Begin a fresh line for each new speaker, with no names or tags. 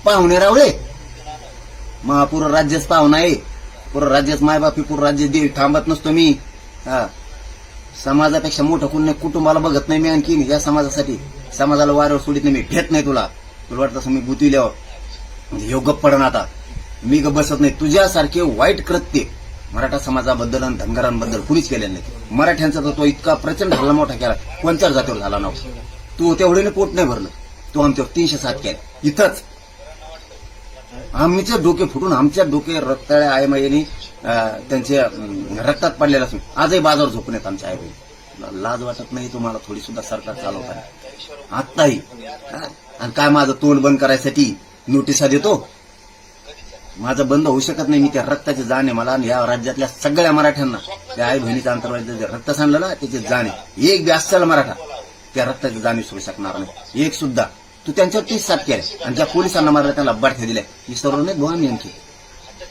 पाहुणे रावळे मग पूर्ण राज्यच पाहुणा आहे, पूर्ण राज्याच मायबापी, पूर्ण राज्य देव. थांबत नसतो मी. हा, समाजापेक्षा मोठं कोण नाही, कुटुंबाला बघत नाही मी आणखी या समाजासाठी. समाजाला वाऱ्यावर सोडित नाही मी, भेट नाही तुला वाटत असं मी गुतविल्यावर ह्यो गप्प पडण. आता मी गप्प बसत नाही. तुझ्यासारखे वाईट कृत्य मराठा समाजाबद्दल आणि धनगरांबद्दल कुणीच केलेलं नाही. मराठ्यांचा तर तो इतका प्रचंड हल्ला मोठा केला, कोणत्याच जातीवर झाला नव्हता. तू तेवढेने पोट नाही भरलं, तू आमच्यावर 307 केलं इथंच. आमचे डोके फुटून, आमच्या डोके रक्ताळ्या आईमाईनी त्यांच्या रक्तात पडलेला असून आजही बाजावर झोपून येत आमच्या आईबाई. लाज वाटत नाही तुम्हाला थोडी सुद्धा सरकार चालवताना आत्ताही? आणि काय माझं तोंड बंद करायसाठी नोटिसा देतो? माझं बंद होऊ शकत नाही. मी त्या रक्ताची जाण आहे मला, आणि या राज्यातल्या सगळ्या मराठ्यांना त्या आई बहिणीच्या अंतर्वाईचं जे रक्त सांडलं ना त्याची जाण आहे. एक बी असेल मराठा त्या रक्ताची जाण विसरू शकणार नाही, एक सुद्धा. तू त्यांच्यावर 30 सात केले, आणि ज्या पोलिसांना मारलं त्यांना बडथ्या दिल्या. ही सर्व नाही आम्ही आणखी